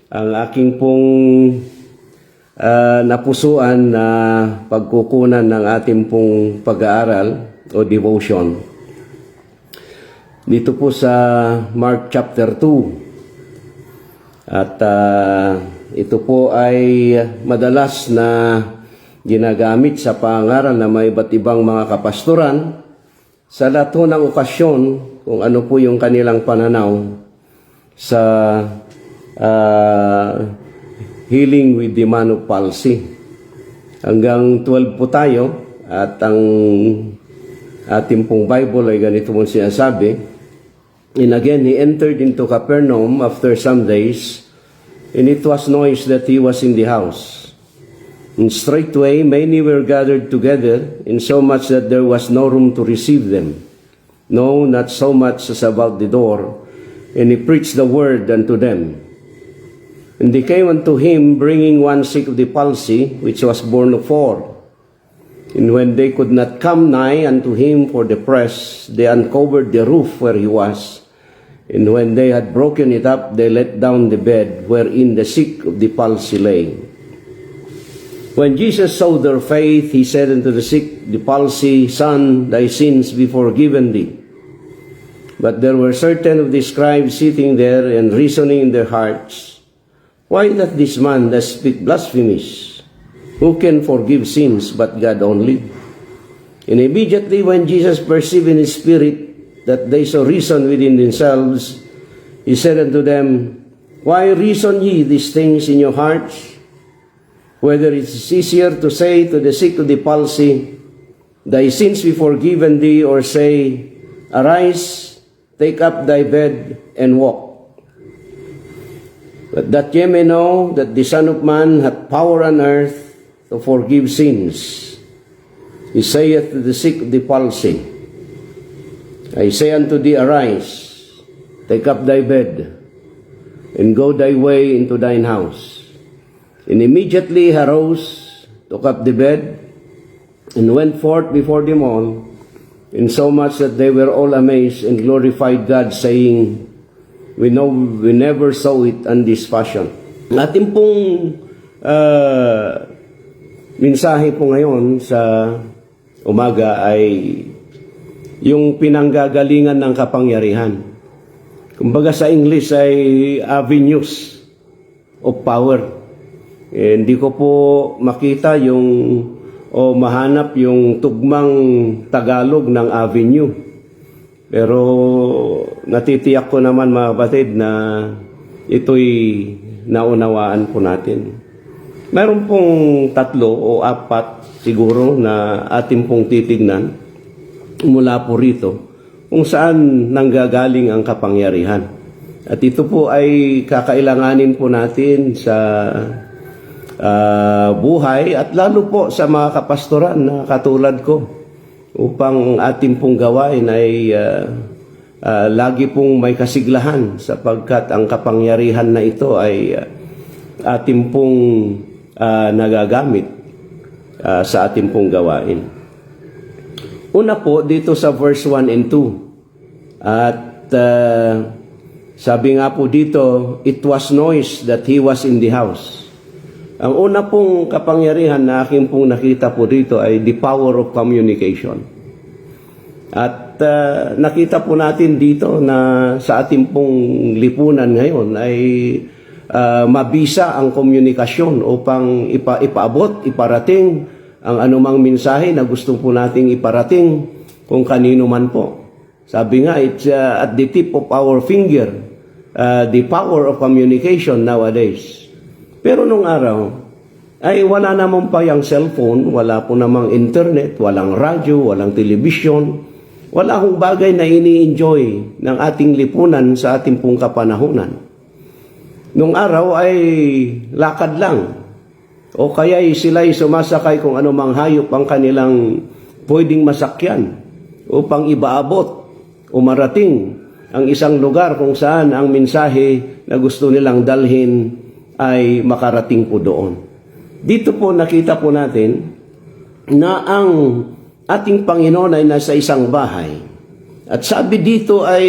ang aking pong napusuan na pagkukunan ng ating pong pag-aaral o devotion. Dito po sa Mark chapter 2. At ito po ay madalas na ginagamit sa pangaral ng mga iba't ibang mga kapastoran sa lahat ng okasyon kung ano po yung kanilang pananaw sa healing with the man of palsy. Hanggang 12 po tayo at ang ating pong Bible ay ganito mong sinasabi. And again, he entered into Capernaum after some days, and it was noised that he was in the house. And straightway many were gathered together, insomuch that there was no room to receive them, no, not so much as about the door. And he preached the word unto them. And they came unto him, bringing one sick of the palsy, which was born of 4. And when they could not come nigh unto him for the press, they uncovered the roof where he was. And when they had broken it up, they let down the bed wherein the sick of the palsy lay. When Jesus saw their faith, he said unto the sick, the palsy, Son, thy sins be forgiven thee. But there were certain of the scribes sitting there and reasoning in their hearts, Why doth this man thus speak blasphemies? Who can forgive sins but God only? And immediately when Jesus perceived in his spirit that they so reason within themselves, he said unto them, Why reason ye these things in your hearts? Whether it is easier to say to the sick of the palsy, Thy sins be forgiven thee, or say, Arise, take up thy bed, and walk. But that ye may know that the Son of Man hath power on earth to forgive sins, he saith to the sick of the palsy, I say unto thee, Arise, take up thy bed, and go thy way into thine house. And immediately he arose, took up the bed, and went forth before them all, insomuch that they were all amazed and glorified God, saying, We never saw it on this fashion. Ating pong mensahe po ngayon sa umaga ay yung pinanggagalingan ng kapangyarihan. Kumbaga sa English ay avenues of power. Hindi ko po makita o mahanap yung tugmang Tagalog ng avenue. Pero natitiyak ko naman mga kapatid na ito'y naunawaan po natin. Meron pong 3 o 4 siguro na ating pong titignan mula po rito kung saan nanggagaling ang kapangyarihan. At ito po ay kakailanganin po natin sa buhay at lalo po sa mga kapastoran na katulad ko upang ating pong gawain ay lagi pong may kasiglahan sapagkat ang kapangyarihan na ito ay ating pong nagagamit sa ating pong gawain. Una po dito sa verse 1 and 2. At sabi nga po dito, it was noised that he was in the house. Ang una pong kapangyarihan na aking pong nakita po dito ay the power of communication. At nakita po natin dito na sa ating pong lipunan ngayon ay mabisa ang komunikasyon upang ipaabot, iparating ang anumang mensahe na gusto po nating iparating kung kanino man po. Sabi nga, it's at the tip of our finger, the power of communication nowadays. Pero nung araw, ay wala naman pa yung cellphone, wala po namang internet, walang radyo, walang television, wala akong bagay na ini-enjoy ng ating lipunan sa ating pong kapanahunan. Nung araw ay lakad lang, o kaya sila'y sumasakay kung anumang hayop ang kanilang pwedeng masakyan upang ibaabot o marating ang isang lugar kung saan ang mensahe na gusto nilang dalhin ay makarating po doon. Dito po nakita po natin na ang ating Panginoon ay nasa isang bahay. At sabi dito ay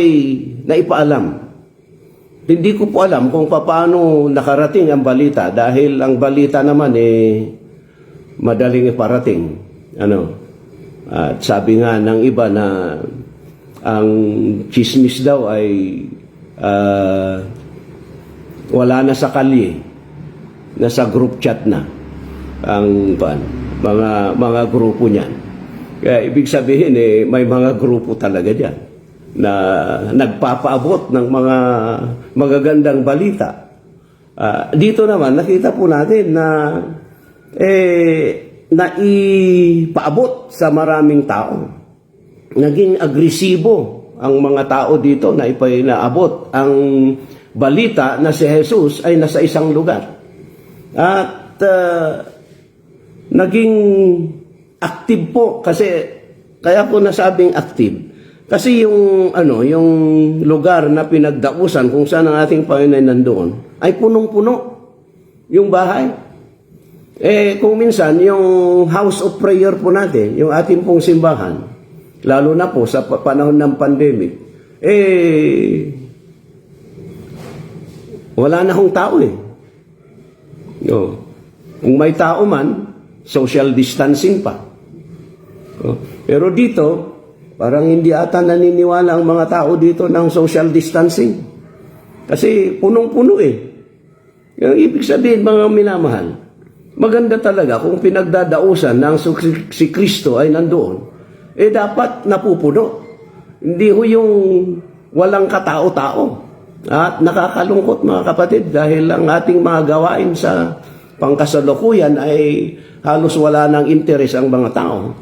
naipaalam hindi ko po alam kung paano nakarating ang balita dahil ang balita naman madaling iparating. At sabi nga ng iba na ang chismis daw ay wala na sa kalye, nasa group chat na ang mga grupo niyan. Kaya ibig sabihin may mga grupo talaga diyan na nagpapaabot ng mga magagandang balita. Dito naman nakita po natin na naipaabot sa maraming tao. Naging agresibo ang mga tao dito na ipinaabot ang balita na si Jesus ay nasa isang lugar. At naging active po kasi kaya po nasabing active. Kasi yung lugar na pinagdausan kung saan ang ating Panginoon ay nandoon ay punong-puno yung bahay. Kung minsan yung house of prayer po natin, yung ating pong simbahan, lalo na po sa panahon ng pandemic, wala na hong tao Kung may tao man, social distancing pa. Pero dito, parang hindi ata naniniwala ang mga tao dito ng social distancing. Kasi punong-puno Yung ibig sabihin, mga minamahal, maganda talaga kung pinagdadausan ng si Kristo ay nandoon, dapat napupuno. Hindi ho yung walang katao-tao. At nakakalungkot mga kapatid dahil ang ating mga gawain sa pangkasalukuyan ay halos wala ng interes ang mga tao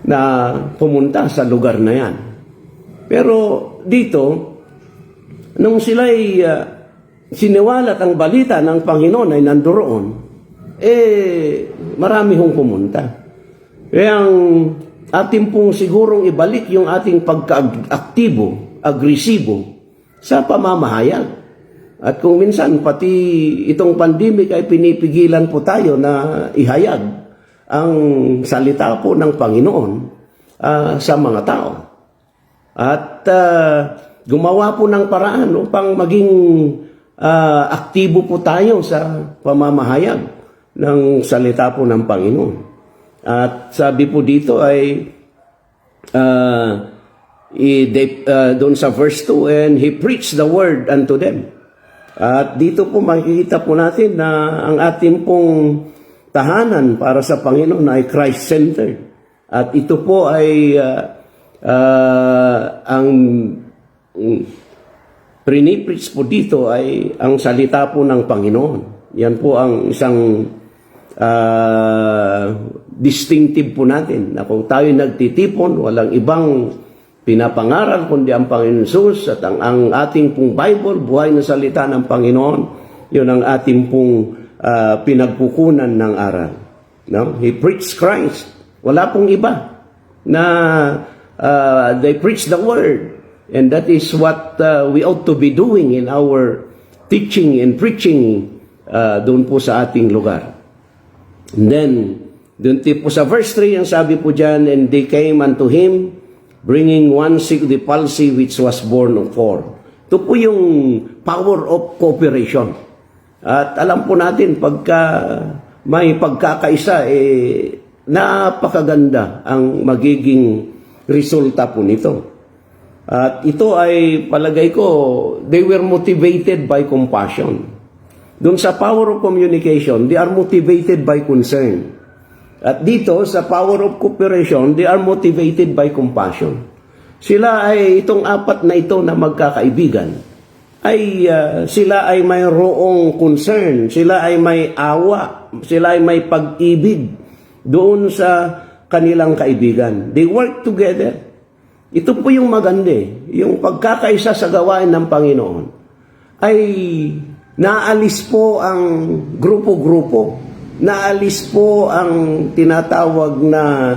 na pumunta sa lugar na yan. Pero dito, nung sila'y siniwalat ang balita ng Panginoon ay nandoon, marami hong pumunta. Kaya ang ating pong sigurong ibalik yung ating pagka-aktibo, agresibo sa pamamahayag. At kung minsan pati itong pandemic ay pinipigilan po tayo na ihayag ang salita po ng Panginoon sa mga tao. At gumawa po ng paraan upang maging aktibo po tayo sa pamamahayag ng salita po ng Panginoon. At sabi po dito ay doon sa verse 2, and he preached the word unto them. At dito po makikita po natin na ang ating pong tahanan para sa Panginoon ay Christ-centered. At ito po ay ang prinipreach po dito ay ang salita po ng Panginoon. Yan po ang isang distinctive po natin na kung tayo nagtitipon, walang ibang pinapangaral kundi ang Panginoon Jesus at ang ating pong Bible, buhay na salita ng Panginoon, yun ang ating pong pinagkukunan ng aral. No? He preached Christ. Wala pong iba na they preach the word, and that is what we ought to be doing in our teaching and preaching doon po sa ating lugar. And then doon po sa verse 3 ang sabi po dyan, and they came unto him bringing one sick with the palsy which was born of 4. Ito po yung power of cooperation. At alam po natin, pagka may pagkakaisa, napakaganda ang magiging resulta po nito. At ito ay, palagay ko, they were motivated by compassion. Doon sa power of communication, they are motivated by concern. At dito, sa power of cooperation, they are motivated by compassion. Sila ay, itong apat na ito na magkakaibigan, ay sila ay mayroong concern, sila ay may awa, sila ay may pag-ibig doon sa kanilang kaibigan. They work together. Ito po yung maganda, yung pagkakaisa sa gawain ng Panginoon, ay naalis po ang grupo-grupo. Naalis po ang tinatawag na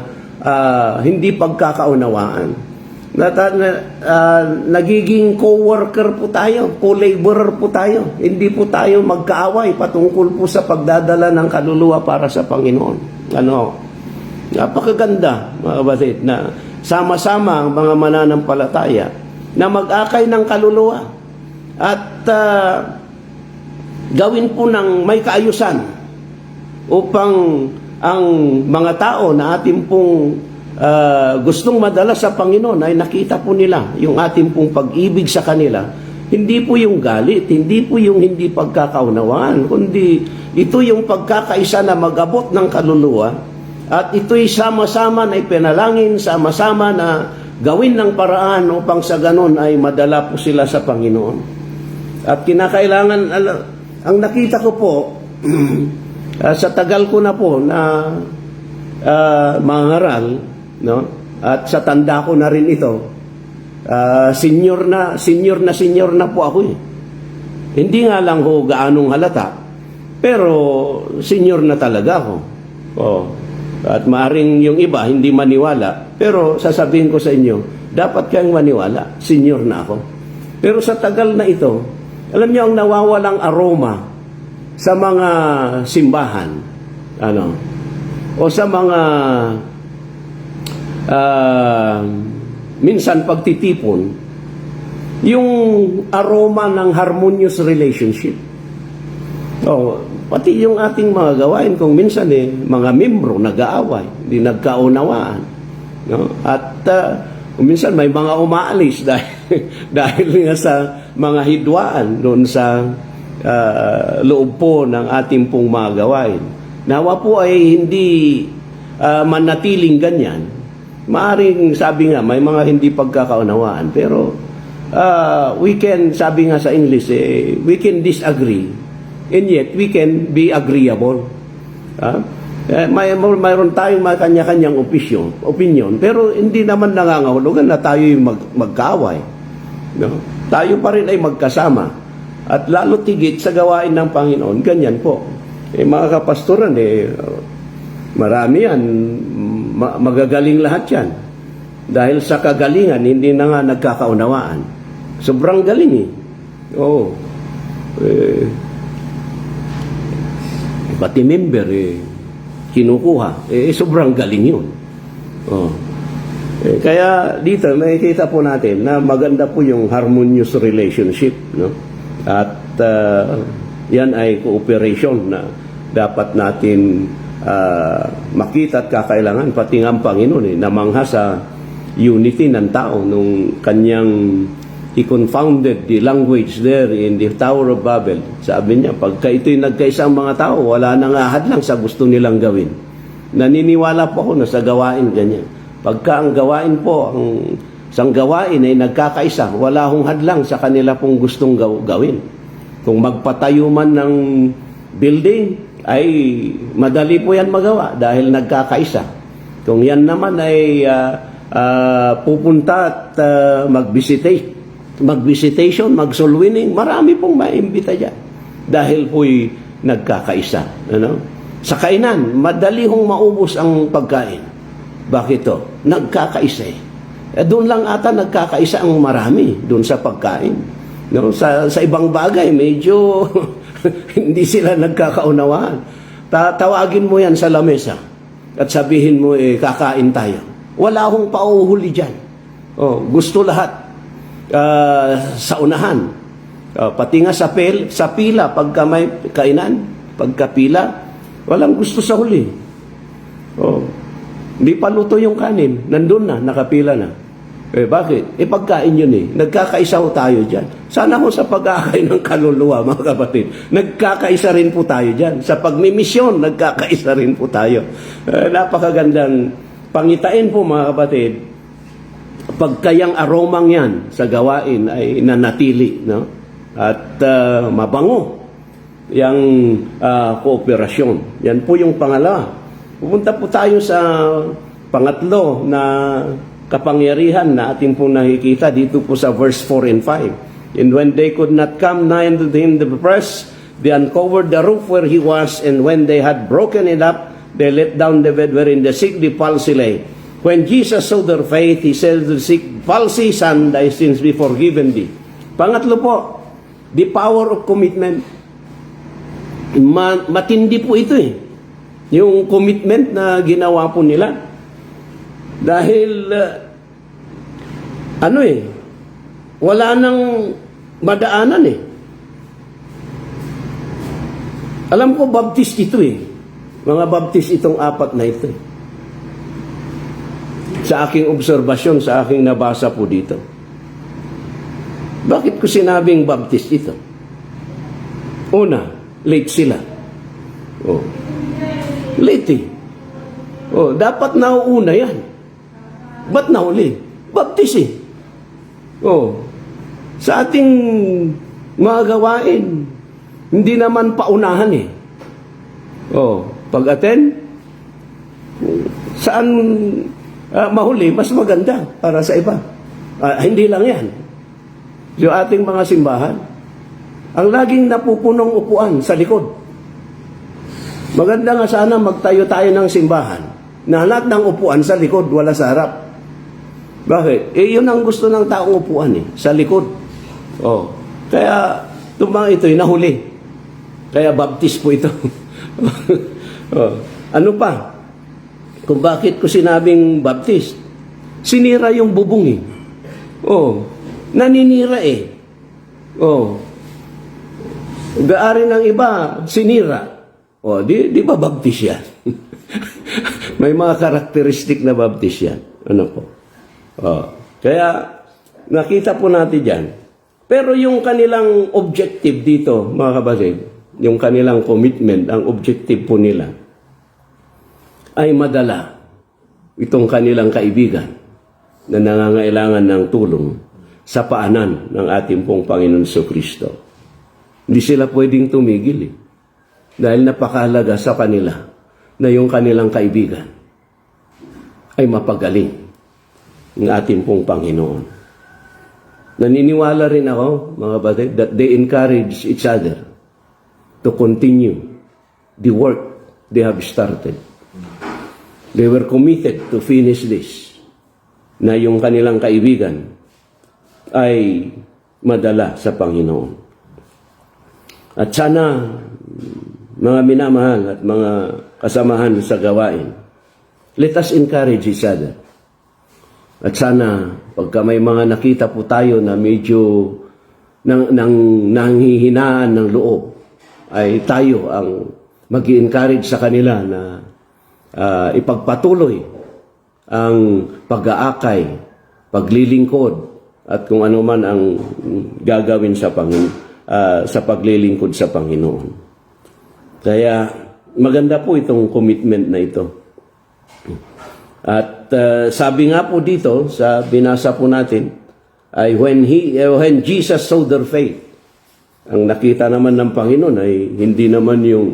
hindi pagkakaunawaan. Nagiging co-worker po tayo, co-laborer po tayo. Hindi po tayo magkaaway patungkol po sa pagdadala ng kaluluwa para sa Panginoon. Napakaganda, mga kapatid, na sama-sama ang mga mananampalataya na mag-akay ng kaluluwa. at gawin po ng may kaayusan upang ang mga tao na ating pong gustong madala sa Panginoon ay nakita po nila yung ating pong pag-ibig sa kanila. Hindi po yung galit, hindi po yung hindi pagkakaunawaan, kundi ito yung pagkakaisa na mag-abot ng kaluluwa at ito'y sama-sama na ipanalangin, sama-sama na gawin ng paraan upang sa ganon ay madala po sila sa Panginoon. At kinakailangan, ang nakita ko po, sa tagal ko na po na mangaral, no? At sa tanda ko na rin ito, senior na po ako eh. Hindi nga lang ho gaanong halata, pero senior na talaga ako. Oh. At maaring yung iba hindi maniwala, pero sasabihin ko sa inyo, dapat kayong maniwala, senior na ako. Pero sa tagal na ito, alam niyo ang nawawalang aroma sa mga simbahan, o sa mga minsan pagtitipon, yung aroma ng harmonious relationship. Pati yung ating mga gawain, kung minsan mga membro nag-aaway, hindi nagkaunawaan. No? At kung minsan may mga umaalis dahil nga sa mga hidwaan doon sa loob po ng ating pong mga gawain. Nawa po ay hindi manatiling ganyan. Maaring sabi nga, may mga hindi pagkakaunawaan. Pero we can, sabi nga sa English, we can disagree. And yet, we can be agreeable. Mayroon tayong kanya-kanyang opinion, pero hindi naman nangangahulugan na tayo magkaaway. No? Tayo pa rin ay magkasama. At lalo tigit sa gawain ng Panginoon, ganyan po. Mga kapastoran, marami yan, magagaling lahat yan. Dahil sa kagalingan, hindi na nga nagkakaunawaan. Sobrang galing eh. Oo. Pati member kinukuha. Sobrang galing yun. Kaya dito, makikita po natin na maganda po yung harmonious relationship. No? At yan ay cooperation na dapat natin makita at kakailangan. Pati nga ang Panginoon namangha sa unity ng tao nung kanyang he confounded the language there in the Tower of Babel. Sabi niya, pagka ito'y nagkaisang mga tao, wala nang ahad lang sa gusto nilang gawin. Naniniwala po ako na sa gawain ganyan. Pagka ang gawain po, ang isang gawain ay nagkakaisa, wala hong hadlang sa kanila pong gustong gawin. Kung magpatayo man ng building, ay madali po yan magawa dahil nagkakaisa. Kung yan naman ay pupunta at mag-visitation, mag-soul winning, marami pong maimbita dyan. Dahil po'y nagkakaisa. Sa kainan, madali hong maubos ang pagkain. Bakit to? Nagkakaisa doon lang ata nagkakaisa ang marami, doon sa pagkain. Sa ibang bagay, medyo hindi sila nagkakaunawaan. Tawagin mo yan sa lamesa at sabihin mo, kakain tayo. Wala hong pauhuli dyan. Gusto lahat. Sa unahan, pati nga sa pila, pagka may kainan, pagka pila, walang gusto sa huli. Hindi pa luto yung kanin, nandun na, nakapila na. Bakit? Pagkain yun nagkakaisa ho tayo dyan. Sana ho sa pag-aakay ng kaluluwa, mga kapatid, nagkakaisa rin po tayo dyan. Sa pagmimisyon, nagkakaisa rin po tayo. Napakagandang pangitain po, mga kapatid, pagkayang aromang yan sa gawain ay nanatili, no? At mabango yung kooperasyon. Yan po yung pangalawa. Pupunta po tayo sa pangatlo na kapangyarihan na ating po nakikita dito po sa verse 4 and 5. And when they could not come nigh unto him the press, they uncovered the roof where he was, and when they had broken it up, they let down the bed wherein the sick the palsy lay. When Jesus saw their faith, he said to the sick palsy, son, thy sins be forgiven thee. Pangatlo po, the power of commitment. Matindi po ito yung commitment na ginawa po nila. Dahil, wala nang madaanan eh. Alam ko, baptist ito eh. Mga baptist itong apat na ito eh. Sa aking obserbasyon, sa aking nabasa po dito. Bakit ko sinabing baptist ito? Una, late sila. Oh. Late eh. Oh, dapat nauuna yan. Ba't nauli? Baptist eh. Oh. Sa ating mga gawain, hindi naman paunahan eh. Oh, pag-attend, saan mahuli, mas maganda para sa iba. Hindi lang yan. Yung ating mga simbahan, ang laging napupunong upuan sa likod. Maganda nga sana magtayo tayo ng simbahan na lahat ng upuan sa likod, wala sa harap. Bakit? Yun ang gusto ng taong upuan eh, sa likod. Oh. Kaya, itong mga ito'y nahuli. Kaya baptist po ito. Oh. Ano pa? Kung bakit ko sinabing baptist? Sinira yung bubong eh. Oh. Naninira eh. Oh. Gaari ng iba, sinira. Oh, di ba baptist yan? May mga karakteristik na baptist yan. Ano po? Oh. Kaya, nakita po natin dyan. Pero yung kanilang objective dito, mga kapatid, yung kanilang commitment, ang objective po nila, ay madala itong kanilang kaibigan na nangangailangan ng tulong sa paanan ng ating pong Panginoon Jesucristo. Hindi sila pwedeng tumigil eh. Dahil napakahalaga sa kanila na yung kanilang kaibigan ay mapagaling ng ating pong Panginoon. Naniniwala rin ako, mga batid, that they encourage each other to continue the work they have started. They were committed to finish this, na yung kanilang kaibigan ay madala sa Panginoon. At sana, mga minamahal at mga kasamahan sa gawain, let us encourage each other. At sana, pagka may mga nakita po tayo na medyo nanghihinaan ng loob, ay tayo ang mag-i-encourage sa kanila na ipagpatuloy ang pag-aakay, paglilingkod, at kung ano man ang gagawin sa sa paglilingkod sa Panginoon. Kaya maganda po itong commitment na ito. At sabi nga po dito sa binasa po natin ay when Jesus saw their faith, ang nakita naman ng Panginoon ay hindi naman yung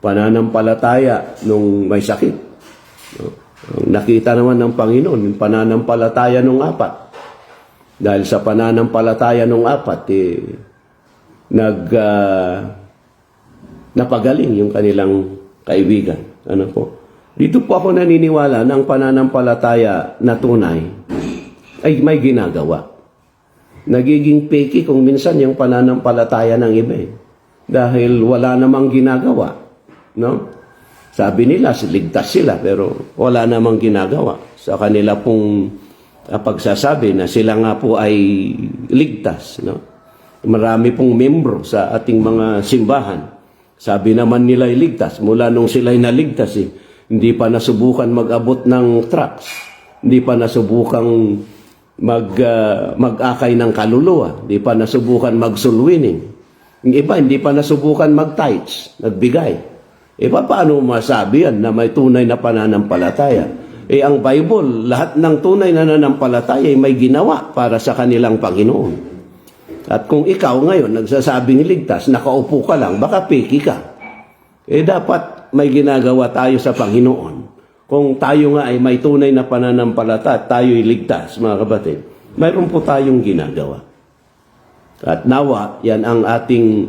pananampalataya nung may sakit. Ang nakita naman ng Panginoon yung pananampalataya nung apat. Dahil sa pananampalataya nung apat napagaling yung kanilang kaibigan. Ano po? Dito po ako naniniwala na ang pananampalataya na tunay ay may ginagawa. Nagiging peki kung minsan yung pananampalataya ng iba eh. Dahil wala namang ginagawa. No? Sabi nila, ligtas sila, pero wala namang ginagawa. Sa kanila pong pagsasabi na sila nga po ay ligtas. No? Marami pong membro sa ating mga simbahan. Sabi naman nila ay ligtas. Mula nung sila'y naligtas eh. Hindi pa nasubukan mag-abot ng trucks. Hindi pa nasubukan mag-akay ng kaluluwa. Hindi pa nasubukan mag-soul winning. Yung iba, hindi pa nasubukan mag-tithes, nagbigay. Paano masabi yan na may tunay na pananampalataya? Ang Bible, lahat ng tunay na nananampalataya ay may ginawa para sa kanilang Panginoon. At kung ikaw ngayon nagsasabing ligtas, nakaupo ka lang, baka peki ka. Dapat may ginagawa tayo sa Panginoon. Kung tayo nga ay may tunay na pananampalataya, tayo'y ligtas, mga kapatid, mayroon po tayong ginagawa. At nawa, yan ang ating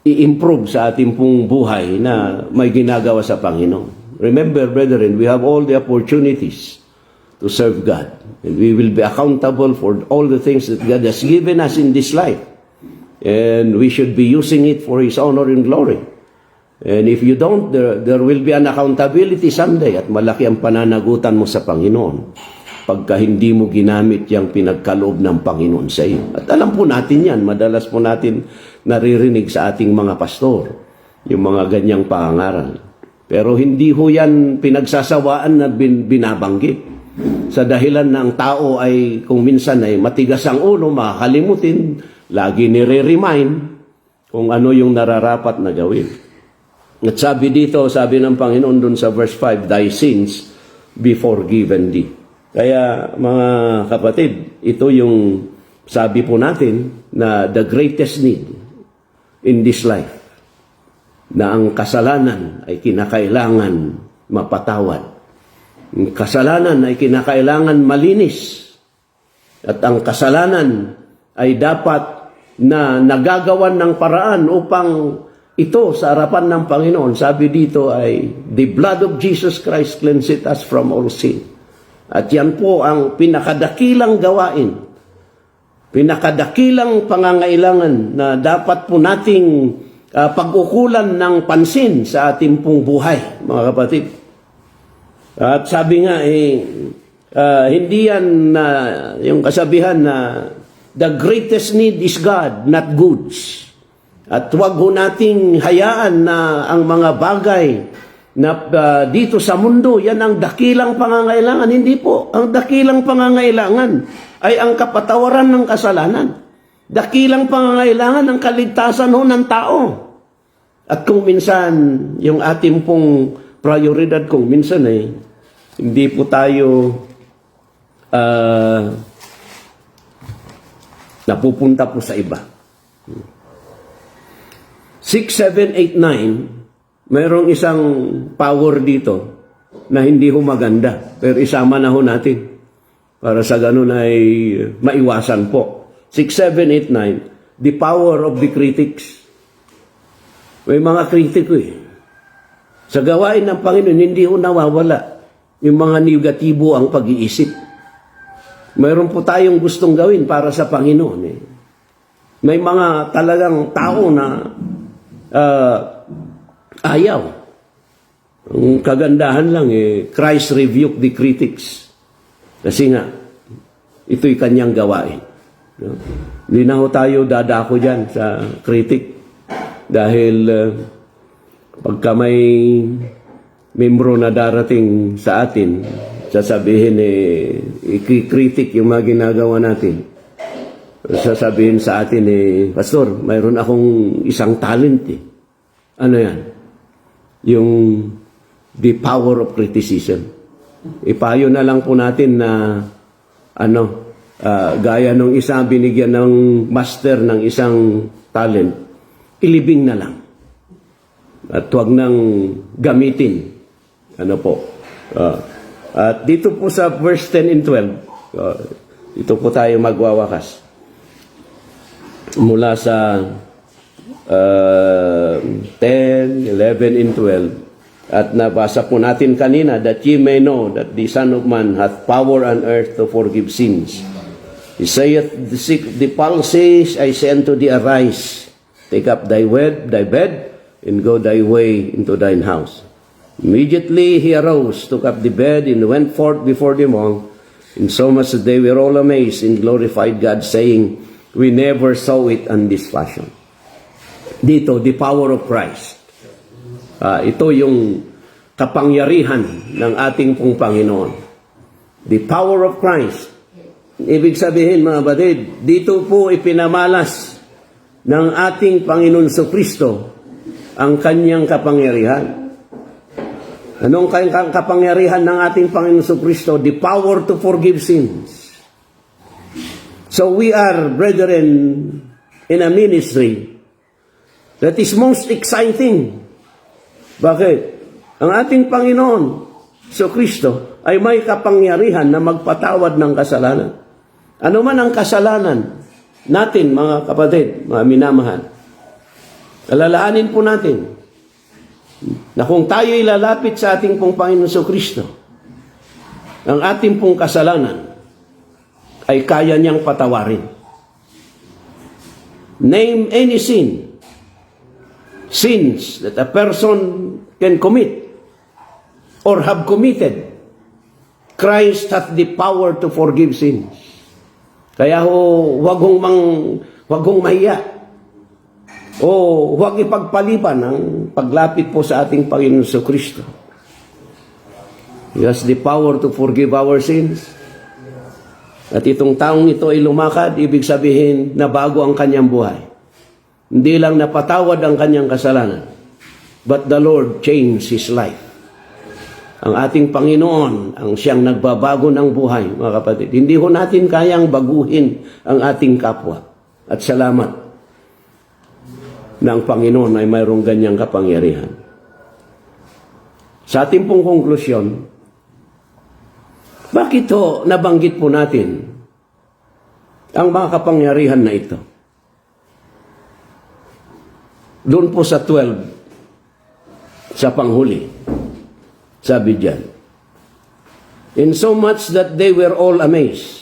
i-improve sa ating pong buhay na may ginagawa sa Panginoon. Remember, brethren, we have all the opportunities to serve God. And we will be accountable for all the things that God has given us in this life. And we should be using it for His honor and glory. And if you don't, there will be an accountability someday at malaki ang pananagutan mo sa Panginoon. pagka hindi mo ginamit yung pinagkaloob ng Panginoon sa iyo. At alam po natin yan, madalas po natin naririnig sa ating mga pastor, yung mga ganyang pangangaral. Pero hindi ho yan pinagsasawaan na binabanggit. Sa dahilan ng tao ay kung minsan ay matigas ang ulo, makakalimutin, lagi nire-remind kung ano yung nararapat na gawin. At sabi dito, sabi ng Panginoon dun sa verse 5, thy sins be forgiven thee. Kaya mga kapatid, ito yung sabi po natin na the greatest need in this life, na ang kasalanan ay kinakailangan mapatawad. Ang kasalanan ay kinakailangan malinis. At ang kasalanan ay dapat na nagagawan ng paraan upang ito sa harapan ng Panginoon. Sabi dito ay, the blood of Jesus Christ cleanseth us from all sin. At yan po ang pinakadakilang gawain, pinakadakilang pangangailangan na dapat po nating pag-ukulan ng pansin sa ating pong buhay, mga kapatid. At sabi nga, hindi yan yung kasabihan na the greatest need is God, not goods. At huwag ho nating hayaan na ang mga bagay na dito sa mundo, yan ang dakilang pangangailangan. Hindi po. Ang dakilang pangangailangan ay ang kapatawaran ng kasalanan. Dakilang pangangailangan ng kaligtasan ho ng tao. At kung minsan, yung ating pong prioridad kung minsan ay hindi po tayo napupunta po sa iba. 6, 7, 8, 9, mayroong isang power dito na hindi ho maganda. Pero isama na ho natin para sa ganun ay maiwasan po. 6, 7, 8, 9, the power of the critics. May mga kritiko Sa gawain ng Panginoon, hindi ho nawawala yung mga negatibo ang pag-iisip. Mayroon po tayong gustong gawin para sa Panginoon. May mga talagang tao na ayaw. Ang kagandahan lang Christ rebuked the critics. Kasi nga, ito'y kanyang gawain. Hindi na ho tayo dadako dyan sa critic. Dahil pagka may membro na darating sa atin, sasabihin i-critic yung mga ginagawa natin. Sasabihin sa atin Pastor, mayroon akong isang talent Ano yan? Yung the power of criticism. Ipayo na lang po natin na gaya nung isa binigyan ng master ng isang talent, ilibing na lang. At huwag nang gamitin. At dito po sa verse 10 and 12, dito po tayo magwawakas. Mula sa 10, 11, and 12. At nabasa po natin kanina, that ye may know that the Son of Man hath power on earth to forgive sins. He saith, the palsy, I say unto thee, arise, take up thy bed, and go thy way into thine house. Immediately he arose, took up the bed, and went forth before them all. And so much that they were all amazed and glorified God, saying, we never saw it on this fashion. Dito, the power of Christ. Ito yung kapangyarihan ng ating pong Panginoon. The power of Christ. Ibig sabihin, mga batid, dito po ipinamalas ng ating Panginoon Kristo ang kanyang kapangyarihan. Anong kanyang kapangyarihan ng ating Panginoon Kristo? The power to forgive sins. So we are, brethren, in a ministry that is most exciting. Bakit? Ang ating Panginoon Kristo ay may kapangyarihan na magpatawad ng kasalanan. Ano man ang kasalanan natin, mga kapatid, mga minamahal, alalahanin po natin na kung tayo ilalapit sa ating pong Panginoon Kristo, ang ating pong kasalanan ay kaya niyang patawarin. Name any sins that a person can commit or have committed. Christ hath the power to forgive sins. Kaya huwag hong mahiya. Huwag ipagpaliban ang paglapit po sa ating Panginoon sa Kristo. He has the power to forgive our sins. At itong taong ito ay lumakad, ibig sabihin na bago ang kanyang buhay. Hindi lang napatawad ang kanyang kasalanan, but the Lord changed his life. Ang ating Panginoon ang siyang nagbabago ng buhay, mga kapatid. Hindi ho natin kayang baguhin ang ating kapwa. At salamat na ang Panginoon ay mayroong ganyang kapangyarihan. Sa ating pong konklusyon, bakit ho nabanggit po natin ang mga kapangyarihan na ito? Doon po sa 12, sa panghuli, sabi diyan, in so much that they were all amazed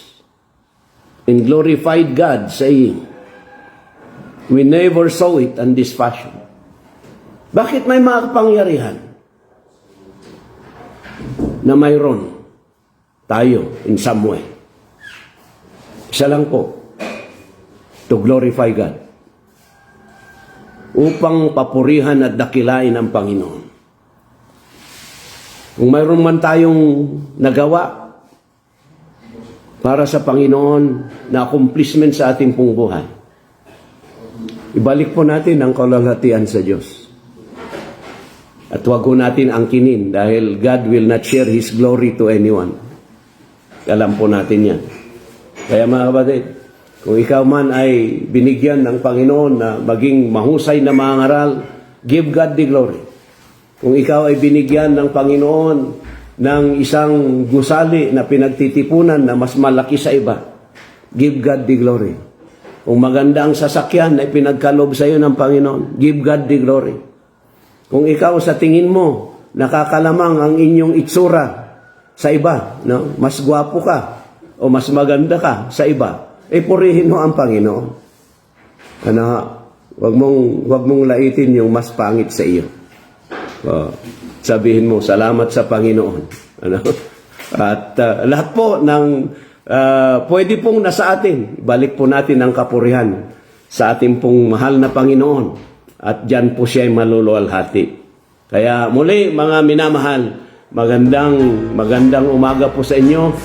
and glorified God, saying, we never saw it in this fashion. Bakit may mga kapangyarihan na mayroon tayo in some way? Isa lang po, to glorify God. Upang papurihan at dakilain ang Panginoon. Kung mayroon man tayong nagawa para sa Panginoon na accomplishment sa ating pong buhay, ibalik po natin ang kaluwalhatian sa Diyos. At huwag po natin angkinin dahil God will not share His glory to anyone. Alam po natin yan. Kaya mga kapatid, kung ikaw man ay binigyan ng Panginoon na maging mahusay na mangaral, give God the glory. Kung ikaw ay binigyan ng Panginoon ng isang gusali na pinagtitipunan na mas malaki sa iba, give God the glory. Kung maganda ang sasakyan na pinagkalob sa iyo ng Panginoon, give God the glory. Kung ikaw sa tingin mo, nakakalamang ang inyong itsura sa iba, no? Mas gwapo ka o mas maganda ka sa iba, purihin mo ang Panginoon. Wag mong laitin yung mas pangit sa iyo. Sabihin mo, salamat sa Panginoon. At lahat po ng pwede pong nasa atin, balik po natin ang kapurihan sa ating pong mahal na Panginoon. At dyan po siya ay maluluwalhati. Kaya muli, mga minamahal, magandang umaga po sa inyo.